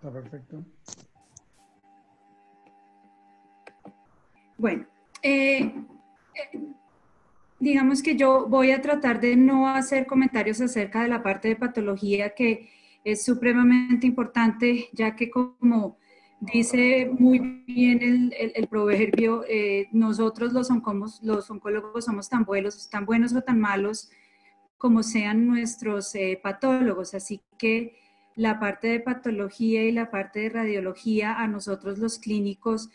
Está perfecto. Bueno, digamos que yo voy a tratar de no hacer comentarios acerca de la parte de patología, que es supremamente importante, ya que como dice muy bien el proverbio, nosotros los oncólogos somos tan buenos o tan malos como sean nuestros patólogos. Así que la parte de patología y la parte de radiología a nosotros los clínicos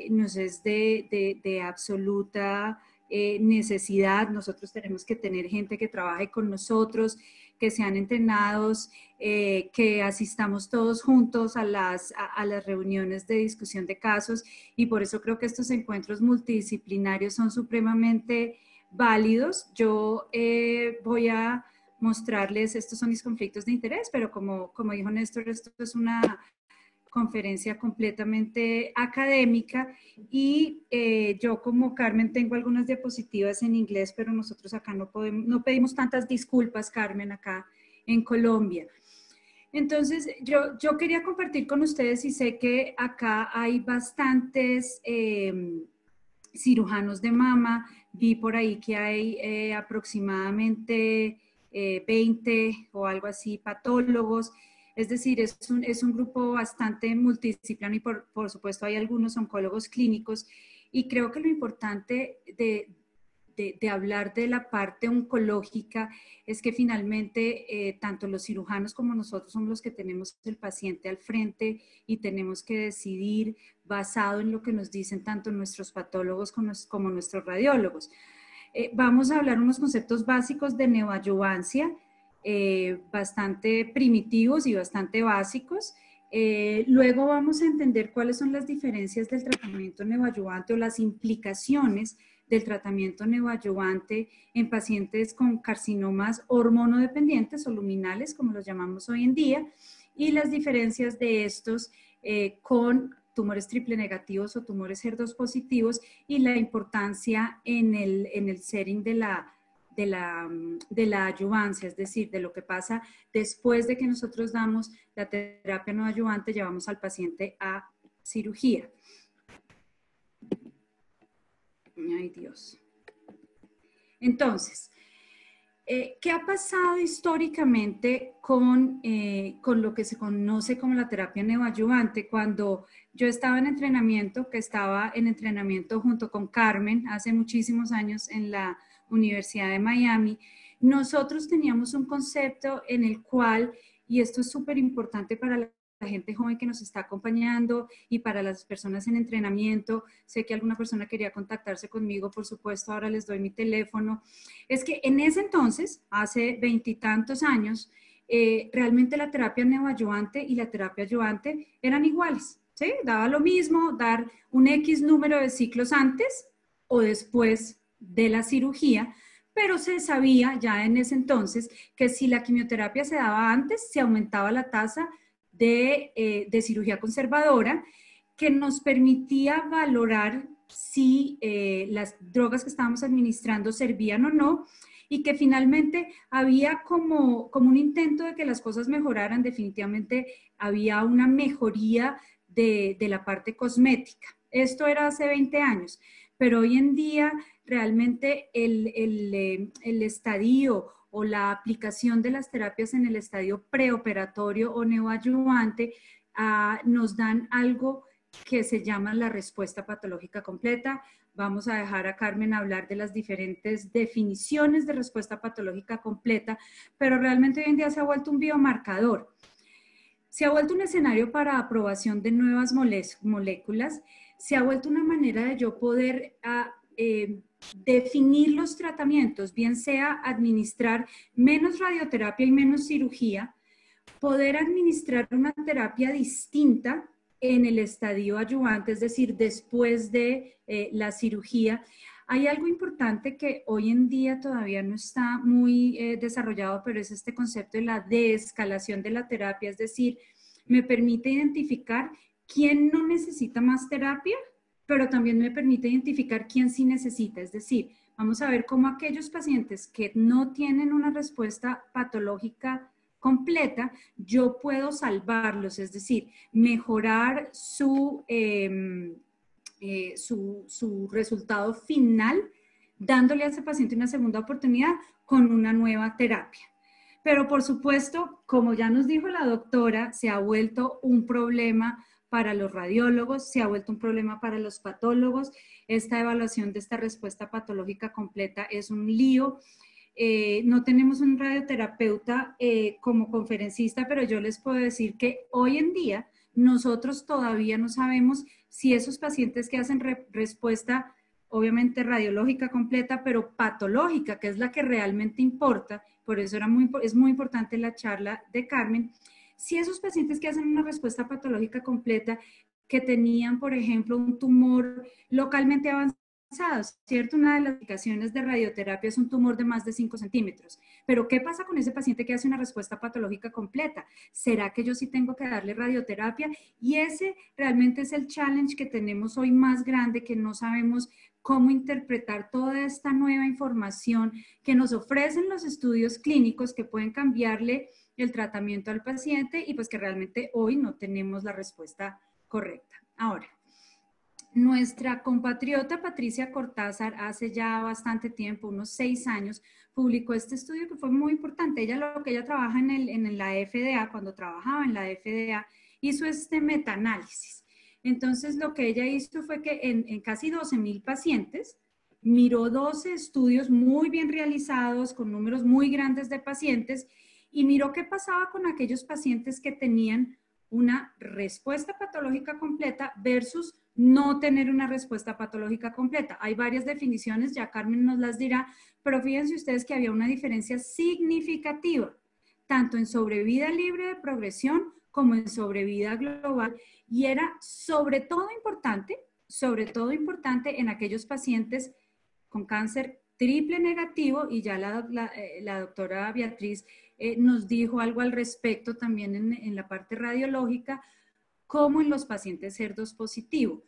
nos es de absoluta necesidad. Nosotros tenemos que tener gente que trabaje con nosotros, que sean entrenados, que asistamos todos juntos a las reuniones de discusión de casos, y por eso creo que estos encuentros multidisciplinarios son supremamente válidos. Yo voy a mostrarles, estos son mis conflictos de interés, pero como dijo Néstor, esto es una conferencia completamente académica, y yo como Carmen tengo algunas diapositivas en inglés, pero nosotros acá no pedimos tantas disculpas, Carmen, acá en Colombia. Entonces, yo quería compartir con ustedes, y sé que acá hay bastantes cirujanos de mama. Vi por ahí que hay aproximadamente 20 o algo así patólogos. Es decir, es un grupo bastante multidisciplinario, y por supuesto hay algunos oncólogos clínicos, y creo que lo importante de hablar de la parte oncológica es que finalmente tanto los cirujanos como nosotros somos los que tenemos el paciente al frente, y tenemos que decidir basado en lo que nos dicen tanto nuestros patólogos como nuestros radiólogos. Vamos a hablar unos conceptos básicos de neoadyuvancia, bastante primitivos y bastante básicos. Luego vamos a entender cuáles son las diferencias del tratamiento neoadyuvante o las implicaciones del tratamiento neoadyuvante en pacientes con carcinomas hormonodependientes o luminales, como los llamamos hoy en día, y las diferencias de estos con tumores triple negativos o tumores HER2 positivos, y la importancia en el setting de la adyuvancia, es decir, de lo que pasa después de que nosotros damos la terapia no adyuvante, llevamos al paciente a cirugía. Ay, Dios. Entonces, ¿qué ha pasado históricamente con lo que se conoce como la terapia neoadyuvante? Cuando yo estaba en entrenamiento junto con Carmen hace muchísimos años en la Universidad de Miami, nosotros teníamos un concepto en el cual, y esto es súper importante para la gente joven que nos está acompañando y para las personas en entrenamiento, sé que alguna persona quería contactarse conmigo, por supuesto, ahora les doy mi teléfono, es que en ese entonces, hace 20 y tantos años, realmente la terapia neoadyuvante y la terapia adyuvante eran iguales, ¿sí? Daba lo mismo dar un X número de ciclos antes o después de la cirugía, pero se sabía ya en ese entonces que si la quimioterapia se daba antes, se aumentaba la tasa de cirugía conservadora, que nos permitía valorar si las drogas que estábamos administrando servían o no, y que finalmente había como un intento de que las cosas mejoraran. Definitivamente había una mejoría de la parte cosmética. Esto era hace 20 años, pero hoy en día realmente el estadio o la aplicación de las terapias en el estadio preoperatorio o neoadyuvante nos dan algo que se llama la respuesta patológica completa. Vamos a dejar a Carmen hablar de las diferentes definiciones de respuesta patológica completa, pero realmente hoy en día se ha vuelto un biomarcador. Se ha vuelto un escenario para aprobación de nuevas moléculas, se ha vuelto una manera de yo poder definir los tratamientos, bien sea administrar menos radioterapia y menos cirugía, poder administrar una terapia distinta en el estadio adyuvante, es decir, después de la cirugía. Hay algo importante que hoy en día todavía no está muy desarrollado, pero es este concepto de la deescalación de la terapia, es decir, me permite identificar quién no necesita más terapia, pero también me permite identificar quién sí necesita, es decir, vamos a ver cómo aquellos pacientes que no tienen una respuesta patológica completa, yo puedo salvarlos, es decir, mejorar su resultado final, dándole a ese paciente una segunda oportunidad con una nueva terapia. Pero por supuesto, como ya nos dijo la doctora, se ha vuelto un problema para los radiólogos, se ha vuelto un problema para los patólogos. Esta evaluación de esta respuesta patológica completa es un lío. No tenemos un radioterapeuta como conferencista, pero yo les puedo decir que hoy en día nosotros todavía no sabemos si esos pacientes que hacen respuesta, obviamente radiológica completa, pero patológica, que es la que realmente importa, por eso es muy importante la charla de Carmen, si esos pacientes que hacen una respuesta patológica completa, que tenían, por ejemplo, un tumor localmente avanzado, ¿cierto? Una de las indicaciones de radioterapia es un tumor de más de 5 centímetros. Pero ¿qué pasa con ese paciente que hace una respuesta patológica completa? ¿Será que yo sí tengo que darle radioterapia? Y ese realmente es el challenge que tenemos hoy más grande, que no sabemos cómo interpretar toda esta nueva información que nos ofrecen los estudios clínicos que pueden cambiarle el tratamiento al paciente y pues que realmente hoy no tenemos la respuesta correcta. Ahora, nuestra compatriota Patricia Cortázar hace ya bastante tiempo, unos 6 años, publicó este estudio que fue muy importante. Lo que ella trabaja en la FDA, cuando trabajaba en la FDA, hizo este metaanálisis. Entonces, lo que ella hizo fue que en casi 12,000 pacientes, miró 12 estudios muy bien realizados, con números muy grandes de pacientes, y miró qué pasaba con aquellos pacientes que tenían una respuesta patológica completa versus no tener una respuesta patológica completa. Hay varias definiciones, ya Carmen nos las dirá, pero fíjense ustedes que había una diferencia significativa, tanto en sobrevida libre de progresión como en sobrevida global, y era sobre todo importante en aquellos pacientes con cáncer triple negativo, y ya la doctora Beatriz nos dijo algo al respecto también en la parte radiológica, como en los pacientes HER2 positivo.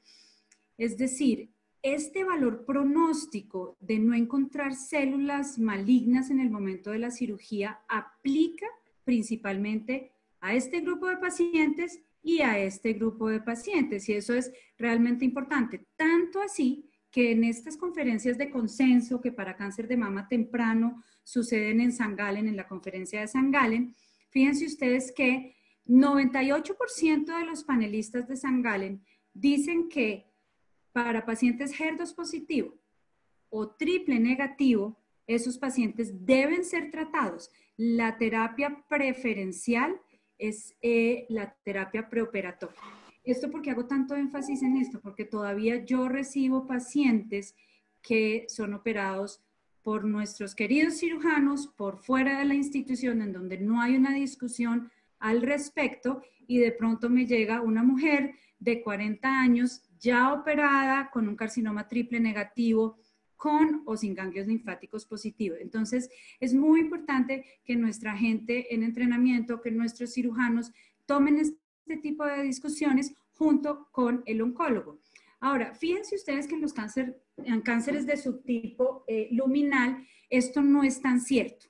Es decir, este valor pronóstico de no encontrar células malignas en el momento de la cirugía aplica principalmente a este grupo de pacientes y a este grupo de pacientes, y eso es realmente importante. Tanto así que en estas conferencias de consenso que para cáncer de mama temprano suceden en San Galen, en la conferencia de San Galen, fíjense ustedes que 98% de los panelistas de San Galen dicen que para pacientes HER2 positivo o triple negativo, esos pacientes deben ser tratados. La terapia preferencial es la terapia preoperatoria. ¿Esto por qué hago tanto énfasis en esto? Porque todavía yo recibo pacientes que son operados por nuestros queridos cirujanos por fuera de la institución, en donde no hay una discusión al respecto, y de pronto me llega una mujer de 40 años ya operada con un carcinoma triple negativo, con o sin ganglios linfáticos positivos. Entonces, es muy importante que nuestra gente en entrenamiento, que nuestros cirujanos tomen este tipo de discusiones junto con el oncólogo. Ahora, fíjense ustedes que en cánceres de subtipo luminal, esto no es tan cierto.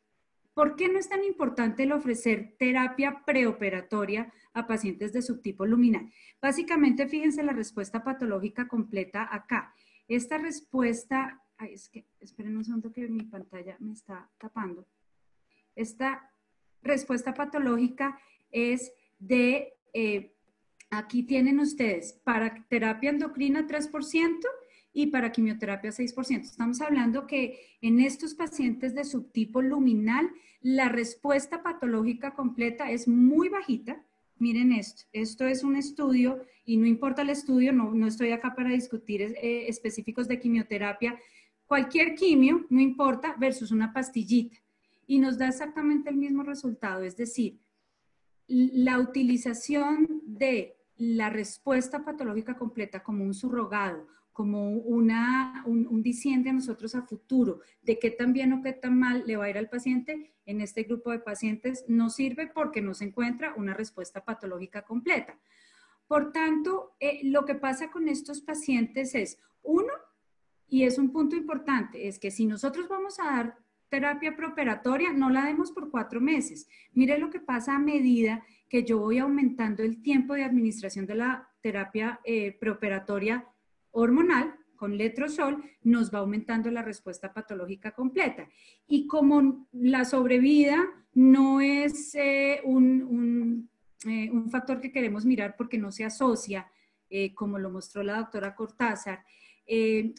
¿Por qué no es tan importante el ofrecer terapia preoperatoria a pacientes de subtipo luminal? Básicamente, fíjense la respuesta patológica completa acá. Esta respuesta, esperen un segundo que mi pantalla me está tapando. Esta respuesta patológica es de, aquí tienen ustedes, para terapia endocrina 3%, y para quimioterapia 6%. Estamos hablando que en estos pacientes de subtipo luminal, la respuesta patológica completa es muy bajita. Miren esto es un estudio, y no importa el estudio, no estoy acá para discutir específicos de quimioterapia. Cualquier quimio, no importa, versus una pastillita, y nos da exactamente el mismo resultado. Es decir, la utilización de la respuesta patológica completa como un surrogado, como un diciente a nosotros a futuro de qué tan bien o qué tan mal le va a ir al paciente, en este grupo de pacientes no sirve porque no se encuentra una respuesta patológica completa. Por tanto, lo que pasa con estos pacientes es, uno, y es un punto importante, es que si nosotros vamos a dar terapia preoperatoria, no la demos por 4 meses. Mire lo que pasa a medida que yo voy aumentando el tiempo de administración de la terapia preoperatoria hormonal con letrozol, nos va aumentando la respuesta patológica completa. Y como la sobrevida no es un factor que queremos mirar porque no se asocia, como lo mostró la doctora Cortázar,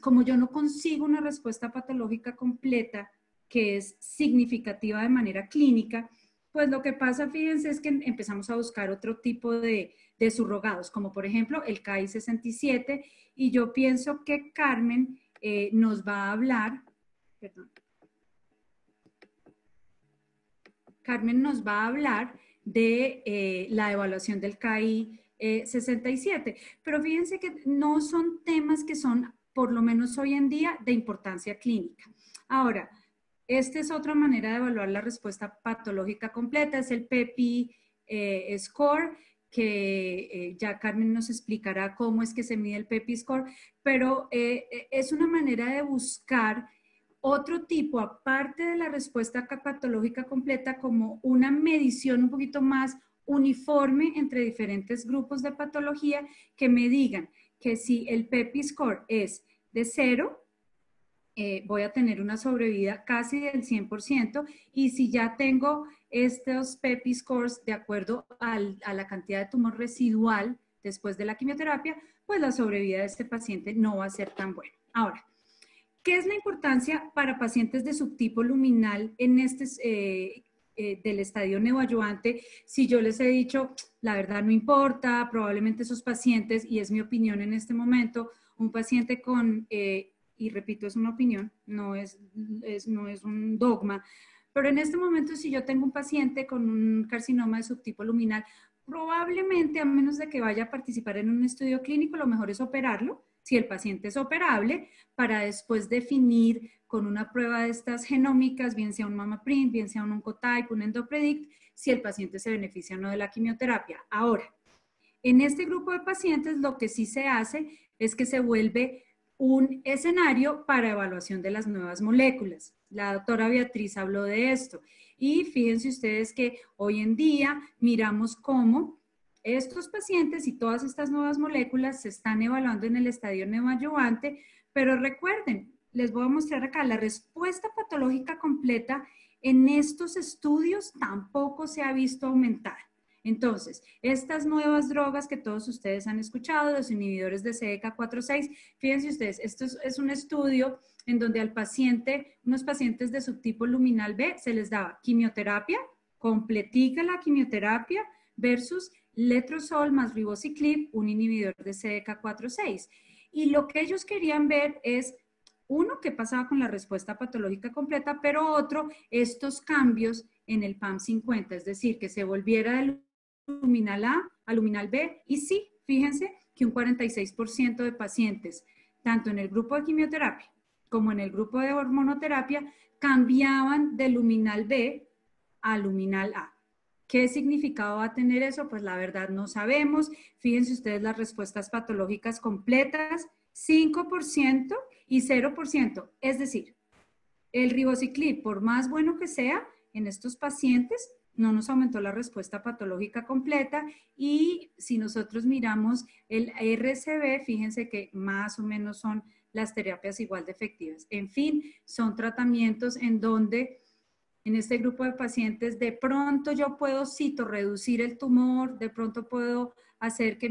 como yo no consigo una respuesta patológica completa que es significativa de manera clínica, pues lo que pasa, fíjense, es que empezamos a buscar otro tipo de subrogados, como por ejemplo el KI67, y yo pienso que Carmen nos va a hablar, perdón, Carmen nos va a hablar de la evaluación del KI 67, pero fíjense que no son temas que son, por lo menos hoy en día, de importancia clínica. Ahora, esta es otra manera de evaluar la respuesta patológica completa, es el PEPI score, que ya Carmen nos explicará cómo es que se mide el PEPI score, pero es una manera de buscar otro tipo, aparte de la respuesta patológica completa, como una medición un poquito más uniforme entre diferentes grupos de patología que me digan que si el PEPI score es de 0, voy a tener una sobrevida casi del 100%, y si ya tengo estos PEPI scores de acuerdo a la cantidad de tumor residual después de la quimioterapia, pues la sobrevida de este paciente no va a ser tan buena. Ahora, ¿qué es la importancia para pacientes de subtipo luminal en del estadio neoadyuvante? Si yo les he dicho, la verdad no importa, probablemente esos pacientes, y es mi opinión en este momento, un paciente con, y repito, es una opinión, no es un dogma, pero en este momento si yo tengo un paciente con un carcinoma de subtipo luminal, probablemente, a menos de que vaya a participar en un estudio clínico, lo mejor es operarlo, si el paciente es operable, para después definir con una prueba de estas genómicas, bien sea un MammaPrint, bien sea un Oncotype, un EndoPredict, si el paciente se beneficia o no de la quimioterapia. Ahora, en este grupo de pacientes lo que sí se hace es que se vuelve un escenario para evaluación de las nuevas moléculas. La doctora Beatriz habló de esto. Y fíjense ustedes que hoy en día miramos cómo estos pacientes y todas estas nuevas moléculas se están evaluando en el estadio neoadyuvante, pero recuerden, les voy a mostrar acá, la respuesta patológica completa en estos estudios tampoco se ha visto aumentar. Entonces, estas nuevas drogas que todos ustedes han escuchado, los inhibidores de CDK4/6, fíjense ustedes, esto es un estudio en donde al paciente, unos pacientes de subtipo luminal B, se les daba quimioterapia, completica la quimioterapia versus letrozol más ribociclib, un inhibidor de CDK4/6. Y lo que ellos querían ver es, uno, qué pasaba con la respuesta patológica completa, pero otro, estos cambios en el PAM50, es decir, que se volviera del luminal A a luminal B, y sí, fíjense que un 46% de pacientes, tanto en el grupo de quimioterapia como en el grupo de hormonoterapia, cambiaban de luminal B a luminal A. ¿Qué significado va a tener eso? Pues la verdad no sabemos. Fíjense ustedes las respuestas patológicas completas, 5% y 0%. Es decir, el ribociclib, por más bueno que sea, en estos pacientes no nos aumentó la respuesta patológica completa, y si nosotros miramos el RCB, fíjense que más o menos son las terapias igual de efectivas. En fin, son tratamientos en donde en este grupo de pacientes de pronto yo puedo reducir el tumor, de pronto puedo hacer que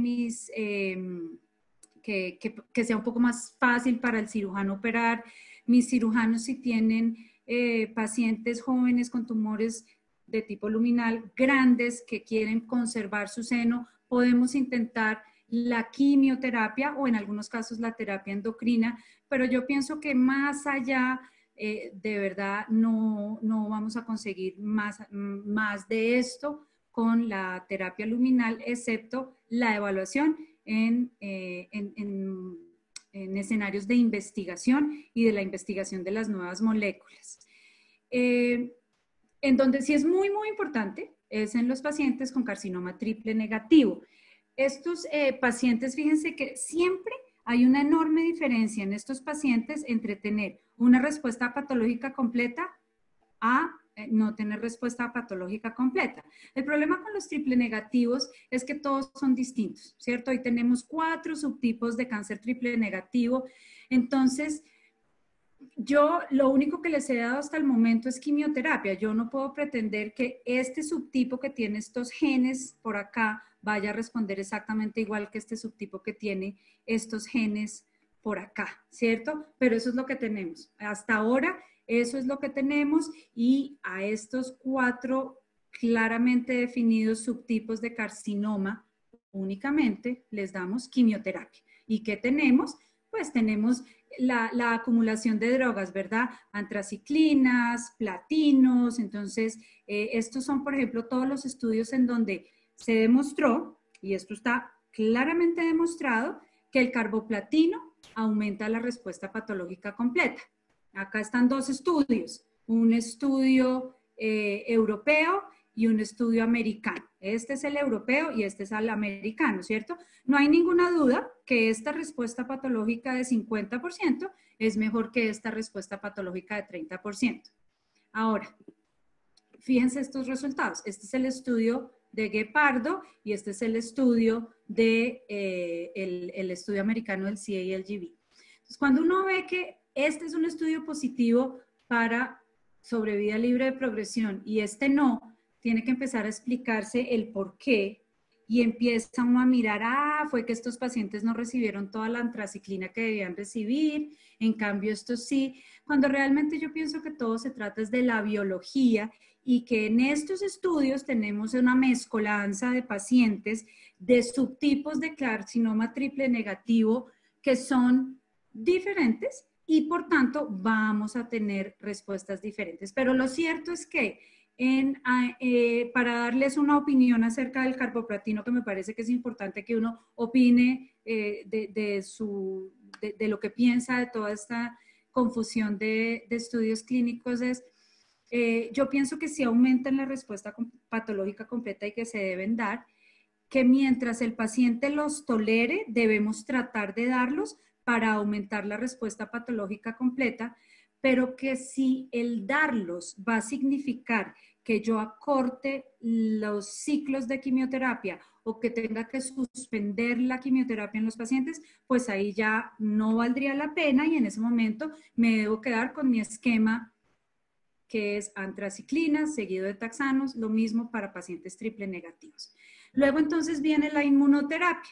que sea un poco más fácil para el cirujano operar. Mis cirujanos, si tienen pacientes jóvenes con tumores de tipo luminal grandes que quieren conservar su seno, podemos intentar la quimioterapia o en algunos casos la terapia endocrina, pero yo pienso que más allá de verdad no vamos a conseguir más de esto con la terapia luminal, excepto la evaluación en escenarios de investigación y de la investigación de las nuevas moléculas. En donde sí es muy, muy importante es en los pacientes con carcinoma triple negativo. Estos pacientes, fíjense que siempre hay una enorme diferencia en estos pacientes entre tener una respuesta patológica completa a no tener respuesta patológica completa. El problema con los triple negativos es que todos son distintos, ¿cierto? Hoy tenemos 4 subtipos de cáncer triple negativo. Entonces, yo lo único que les he dado hasta el momento es quimioterapia. Yo no puedo pretender que este subtipo que tiene estos genes por acá vaya a responder exactamente igual que este subtipo que tiene estos genes por acá, ¿cierto? Pero eso es lo que tenemos. Hasta ahora, eso es lo que tenemos y a estos 4 claramente definidos subtipos de carcinoma únicamente les damos quimioterapia. ¿Y qué tenemos? Pues tenemos la acumulación de drogas, ¿verdad? Antraciclinas, platinos, entonces estos son, por ejemplo, todos los estudios en donde se demostró, y esto está claramente demostrado, que el carboplatino aumenta la respuesta patológica completa. Acá están 2 estudios, un estudio europeo y un estudio americano. Este es el europeo y este es el americano, ¿cierto? No hay ninguna duda que esta respuesta patológica de 50% es mejor que esta respuesta patológica de 30%. Ahora, fíjense estos resultados. Este es el estudio de Guepardo y este es el estudio de el estudio americano del CALGB. Entonces, cuando uno ve que este es un estudio positivo para sobrevida libre de progresión y este no, tiene que empezar a explicarse el por qué y empieza uno a mirar, fue que estos pacientes no recibieron toda la antraciclina que debían recibir, en cambio estos sí, cuando realmente yo pienso que todo se trata es de la biología y que en estos estudios tenemos una mezcolanza de pacientes de subtipos de carcinoma triple negativo que son diferentes y por tanto vamos a tener respuestas diferentes. Pero lo cierto es que para darles una opinión acerca del carboplatino, que me parece que es importante que uno opine de lo que piensa de toda esta confusión de estudios clínicos, yo pienso que sí aumentan la respuesta patológica completa y que se deben dar, que mientras el paciente los tolere, debemos tratar de darlos para aumentar la respuesta patológica completa, pero que si el darlos va a significar que yo acorte los ciclos de quimioterapia o que tenga que suspender la quimioterapia en los pacientes, pues ahí ya no valdría la pena y en ese momento me debo quedar con mi esquema que es antraciclina seguido de taxanos, lo mismo para pacientes triple negativos. Luego entonces viene la inmunoterapia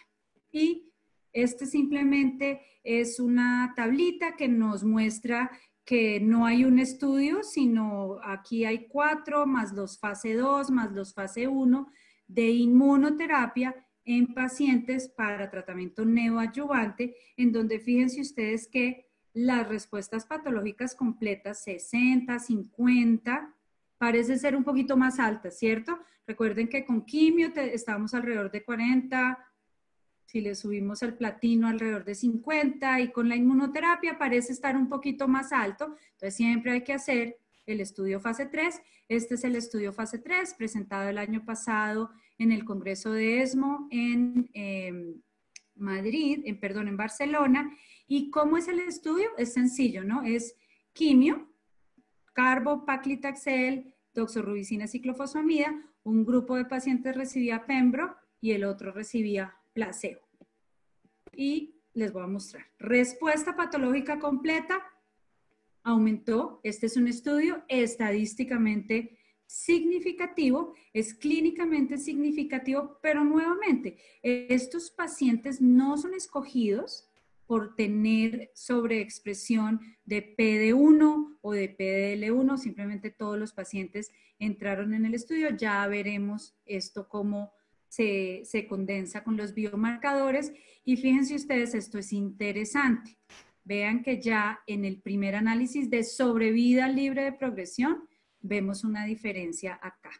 y este simplemente es una tablita que nos muestra que no hay un estudio, sino aquí hay 4 más los fase 2 más los fase 1 de inmunoterapia en pacientes para tratamiento neoadyuvante, en donde fíjense ustedes que las respuestas patológicas completas, 60, 50, parece ser un poquito más altas, ¿cierto? Recuerden que con quimio estábamos alrededor de 40, si le subimos el platino alrededor de 50 y con la inmunoterapia parece estar un poquito más alto, entonces siempre hay que hacer el estudio fase 3. Este es el estudio fase 3 presentado el año pasado en el Congreso de ESMO en Madrid, en Barcelona. ¿Y cómo es el estudio? Es sencillo, ¿no? Es quimio, carbopaclitaxel, doxorubicina, ciclofosfamida, un grupo de pacientes recibía pembro y el otro recibía placebo. Y les voy a mostrar. Respuesta patológica completa aumentó. Este es un estudio estadísticamente significativo, es clínicamente significativo, pero nuevamente, estos pacientes no son escogidos por tener sobreexpresión de PD1 o de PDL1, simplemente todos los pacientes entraron en el estudio, ya veremos esto cómo se condensa con los biomarcadores y fíjense ustedes, esto es interesante. Vean que ya en el primer análisis de sobrevida libre de progresión vemos una diferencia acá.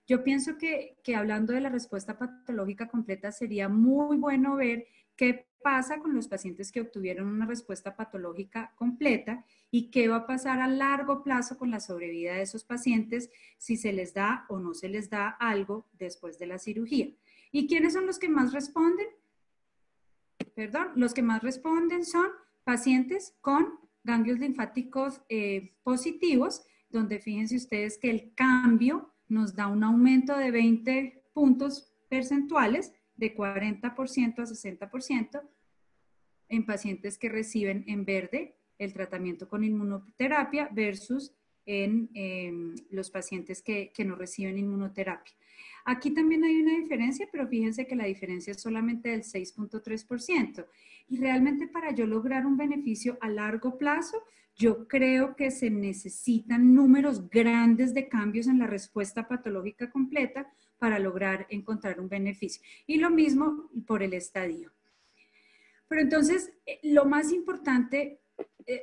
Yo pienso que hablando de la respuesta patológica completa sería muy bueno ver qué pasa con los pacientes que obtuvieron una respuesta patológica completa y qué va a pasar a largo plazo con la sobrevida de esos pacientes si se les da o no se les da algo después de la cirugía. ¿Y quiénes son los que más responden? Perdón, los que más responden son pacientes con ganglios linfáticos positivos. donde fíjense ustedes que el cambio nos da un aumento de 20 puntos percentuales, de 40% a 60%, en pacientes que reciben en verde el tratamiento con inmunoterapia versus en los pacientes que no reciben inmunoterapia. Aquí también hay una diferencia, pero fíjense que la diferencia es solamente del 6.3%. Y realmente para yo lograr un beneficio a largo plazo, yo creo que se necesitan números grandes de cambios en la respuesta patológica completa para lograr encontrar un beneficio. Y lo mismo por el estadio. Pero entonces, lo más importante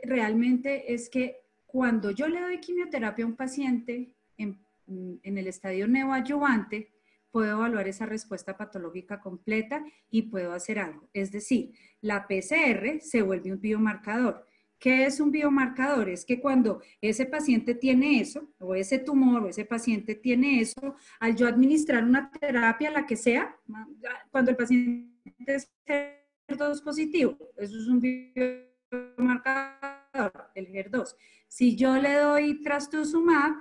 realmente es que cuando yo le doy quimioterapia a un paciente en el estadio neoadyuvante, puedo evaluar esa respuesta patológica completa y puedo hacer algo. Es decir, la PCR se vuelve un biomarcador. ¿Qué es un biomarcador? Es que cuando ese paciente tiene eso, o ese tumor, o ese paciente tiene eso, al yo administrar una terapia, la que sea, cuando el paciente es HER2 positivo, eso es un biomarcador, el HER2. Si yo le doy trastuzumab,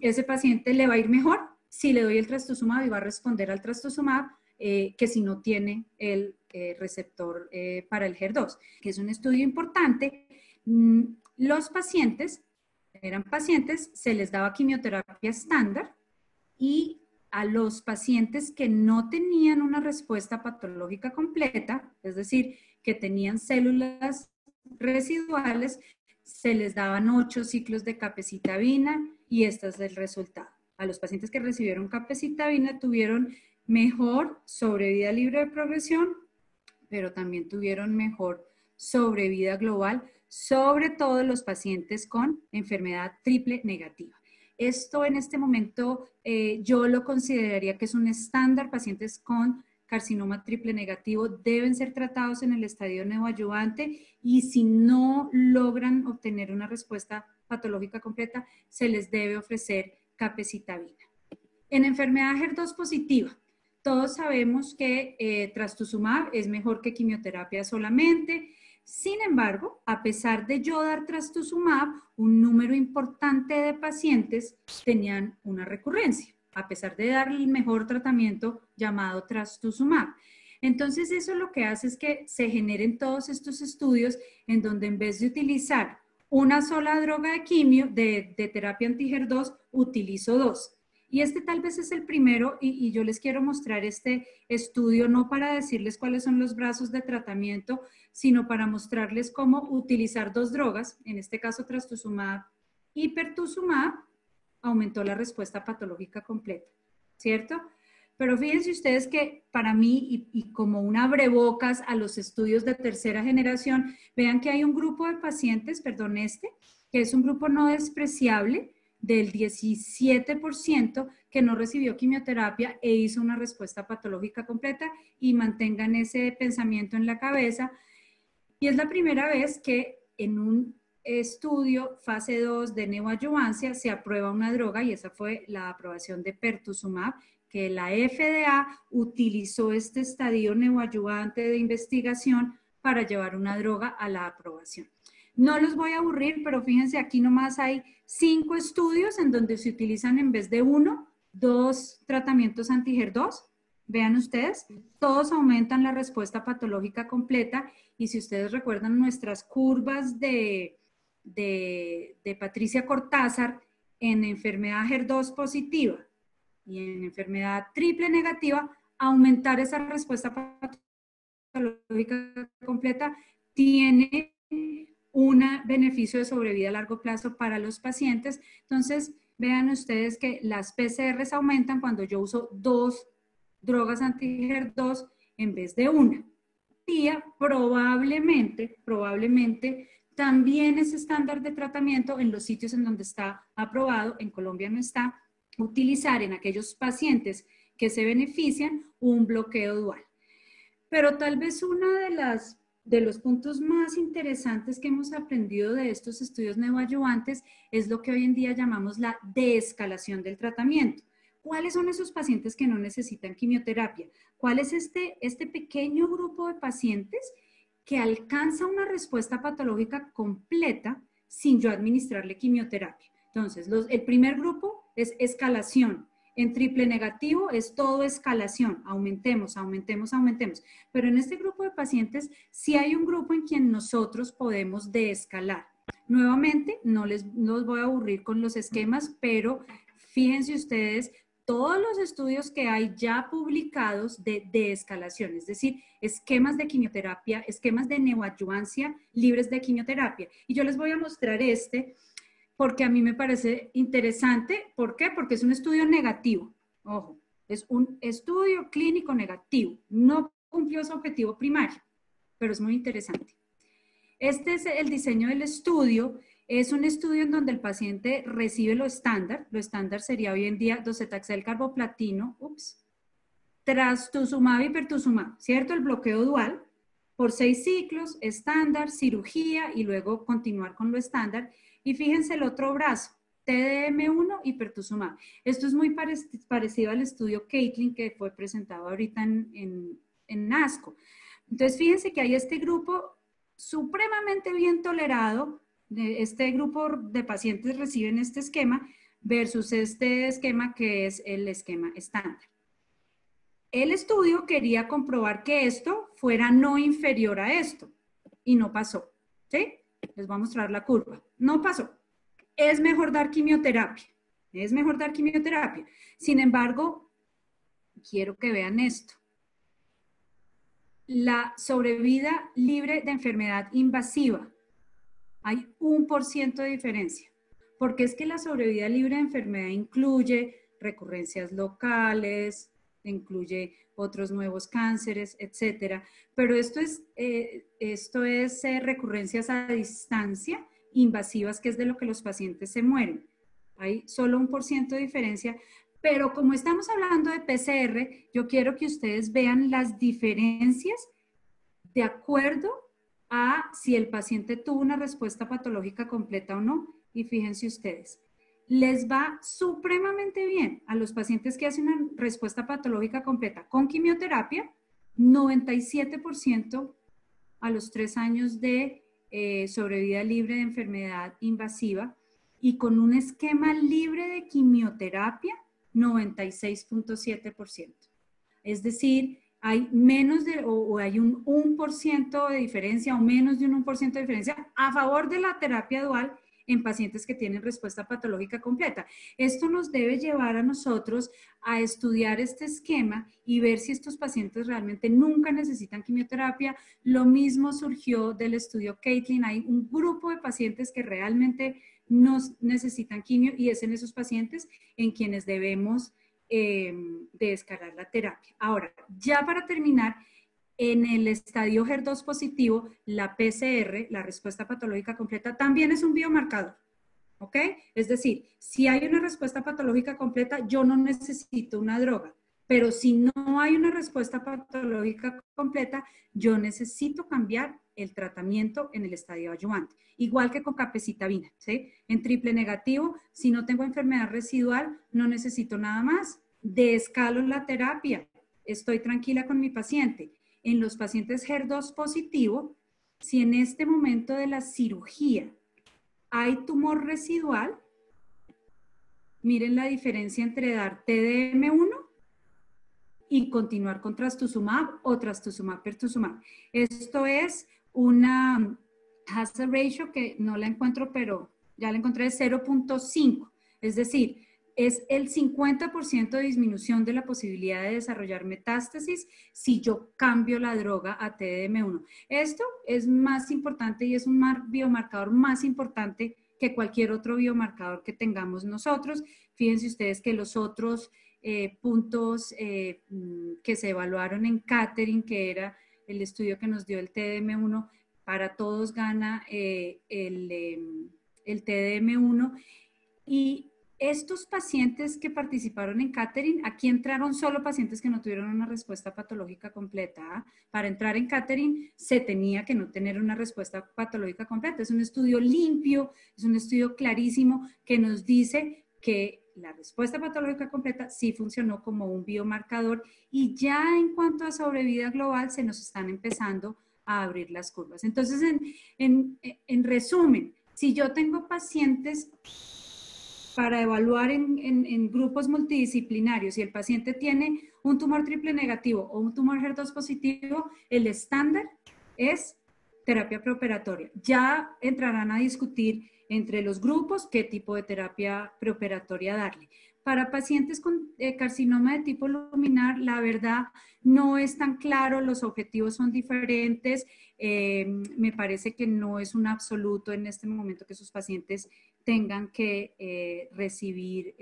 ese paciente le va a ir mejor si le doy el trastuzumab y va a responder al trastuzumab que si no tiene el receptor para el HER2, que es un estudio importante. Los pacientes, eran pacientes, se les daba quimioterapia estándar y a los pacientes que no tenían una respuesta patológica completa, es decir, que tenían células residuales, se les daban 8 ciclos de capecitabina y este es el resultado. A los pacientes que recibieron capecitabina tuvieron mejor sobrevida libre de progresión, pero también tuvieron mejor sobrevida global, sobre todo los pacientes con enfermedad triple negativa. Esto en este momento yo lo consideraría que es un estándar. Pacientes con carcinoma triple negativo deben ser tratados en el estadio neoadyuvante y si no logran obtener una respuesta patológica completa, se les debe ofrecer capecitabina. En enfermedad HER2 positiva, todos sabemos que trastuzumab es mejor que quimioterapia solamente. Sin embargo, a pesar de yo dar trastuzumab, un número importante de pacientes tenían una recurrencia, a pesar de dar el mejor tratamiento llamado trastuzumab. Entonces, eso lo que hace es que se generen todos estos estudios en donde en vez de utilizar una sola droga de quimio, de terapia anti-HER2, utilizo 2. Y este tal vez es el primero y yo les quiero mostrar este estudio no para decirles cuáles son los brazos de tratamiento, sino para mostrarles cómo utilizar 2 drogas, en este caso trastuzumab y pertuzumab, aumentó la respuesta patológica completa, ¿cierto? Pero fíjense ustedes que para mí, y como un abrebocas a los estudios de tercera generación, vean que hay un grupo de pacientes, perdón, que es un grupo no despreciable, del 17% que no recibió quimioterapia e hizo una respuesta patológica completa, y mantengan ese pensamiento en la cabeza. Y es la primera vez que en un estudio fase 2 de neoadyuvancia se aprueba una droga y esa fue la aprobación de pertuzumab, que la FDA utilizó este estadio neoadyuvante de investigación para llevar una droga a la aprobación. No los voy a aburrir, pero fíjense, aquí nomás hay 5 estudios en donde se utilizan en vez de 1, 2 tratamientos anti-HER2. Vean ustedes, todos aumentan la respuesta patológica completa y si ustedes recuerdan nuestras curvas de Patricia Cortázar en enfermedad HER2 positiva y en enfermedad triple negativa, aumentar esa respuesta patológica completa tiene un beneficio de sobrevida a largo plazo para los pacientes. Entonces, vean ustedes que las PCRs aumentan cuando yo uso 2 drogas anti-HER2 en vez de 1. Y probablemente también es estándar de tratamiento en los sitios en donde está aprobado, en Colombia no está, utilizar en aquellos pacientes que se benefician un bloqueo dual. Pero tal vez uno de los puntos más interesantes que hemos aprendido de estos estudios neoadyuvantes es lo que hoy en día llamamos la deescalación del tratamiento. ¿Cuáles son esos pacientes que no necesitan quimioterapia? ¿Cuál es este pequeño grupo de pacientes que alcanza una respuesta patológica completa sin yo administrarle quimioterapia? Entonces, el primer grupo es escalación. En triple negativo es todo escalación, aumentemos, aumentemos, aumentemos. Pero en este grupo de pacientes sí hay un grupo en quien nosotros podemos deescalar. Nuevamente, no los voy a aburrir con los esquemas, pero fíjense ustedes todos los estudios que hay ya publicados de escalación, es decir, esquemas de quimioterapia, esquemas de neoadyuvancia libres de quimioterapia. Y yo les voy a mostrar este porque a mí me parece interesante. ¿Por qué? Porque es un estudio negativo. Ojo, es un estudio clínico negativo. No cumplió su objetivo primario, pero es muy interesante. Este es el diseño del estudio. Es un estudio en donde el paciente recibe lo estándar. Lo estándar sería hoy en día docetaxel carboplatino, trastuzumab y pertuzumab, ¿cierto? El bloqueo dual por 6 ciclos, estándar, cirugía y luego continuar con lo estándar. Y fíjense el otro brazo, TDM1 y pertuzumab. Esto es muy parecido al estudio Caitlin que fue presentado ahorita en ASCO. Entonces, fíjense que hay este grupo supremamente bien tolerado. Este grupo de pacientes reciben este esquema versus este esquema que es el esquema estándar. El estudio quería comprobar que esto fuera no inferior a esto y no pasó, ¿sí? Les voy a mostrar la curva. No pasó. Es mejor dar quimioterapia. Es mejor dar quimioterapia. Sin embargo, quiero que vean esto. La sobrevida libre de enfermedad invasiva. Hay 1% de diferencia. Porque es que la sobrevida libre de enfermedad incluye recurrencias locales, incluye otros nuevos cánceres, etcétera. Pero esto es recurrencias a distancia invasivas, que es de lo que los pacientes se mueren. Hay solo 1% de diferencia, pero como estamos hablando de PCR, yo quiero que ustedes vean las diferencias de acuerdo a si el paciente tuvo una respuesta patológica completa o no. Y fíjense ustedes, les va supremamente bien a los pacientes que hacen una respuesta patológica completa con quimioterapia, 97% a los 3 años de sobrevida libre de enfermedad invasiva, y con un esquema libre de quimioterapia, 96.7%. Es decir, hay menos de, o hay un 1% de diferencia o menos de un 1% de diferencia a favor de la terapia dual en pacientes que tienen respuesta patológica completa. Esto nos debe llevar a nosotros a estudiar este esquema y ver si estos pacientes realmente nunca necesitan quimioterapia. Lo mismo surgió del estudio Caitlin. Hay un grupo de pacientes que realmente no necesitan quimio y es en esos pacientes en quienes debemos de escalar la terapia. Ahora, ya para terminar, en el estadio HER2 positivo, la PCR, la respuesta patológica completa, también es un biomarcador, ¿ok? Es decir, si hay una respuesta patológica completa, yo no necesito una droga, pero si no hay una respuesta patológica completa, yo necesito cambiar el tratamiento en el estadio adyuvante, igual que con capecitabina, ¿sí? En triple negativo, si no tengo enfermedad residual, no necesito nada más, descalo la terapia, estoy tranquila con mi paciente. En los pacientes HER2 positivo, si en este momento de la cirugía hay tumor residual, miren la diferencia entre dar TDM1 y continuar con trastuzumab o trastuzumab pertuzumab. Esto es una hazard ratio que no la encuentro, pero ya la encontré, de 0.5. Es decir, es el 50% de disminución de la posibilidad de desarrollar metástasis si yo cambio la droga a TDM1. Esto es más importante y es un biomarcador más importante que cualquier otro biomarcador que tengamos nosotros. Fíjense ustedes que los otros puntos que se evaluaron en Catherine, que era el estudio que nos dio el TDM1, para todos gana el TDM1. Y estos pacientes que participaron en Catherine, aquí entraron solo pacientes que no tuvieron una respuesta patológica completa. ¿Ah? Para entrar en Catherine se tenía que no tener una respuesta patológica completa. Es un estudio limpio, es un estudio clarísimo que nos dice que la respuesta patológica completa sí funcionó como un biomarcador, y ya en cuanto a sobrevida global se nos están empezando a abrir las curvas. Entonces, en resumen, si yo tengo pacientes para evaluar en grupos multidisciplinarios. Si el paciente tiene un tumor triple negativo o un tumor HER2 positivo, el estándar es terapia preoperatoria. Ya entrarán a discutir entre los grupos qué tipo de terapia preoperatoria darle. Para pacientes con carcinoma de tipo luminar, la verdad no es tan claro, los objetivos son diferentes. Me parece que no es un absoluto en este momento que sus pacientes tengan que recibir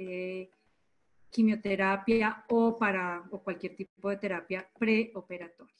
quimioterapia o cualquier tipo de terapia preoperatoria.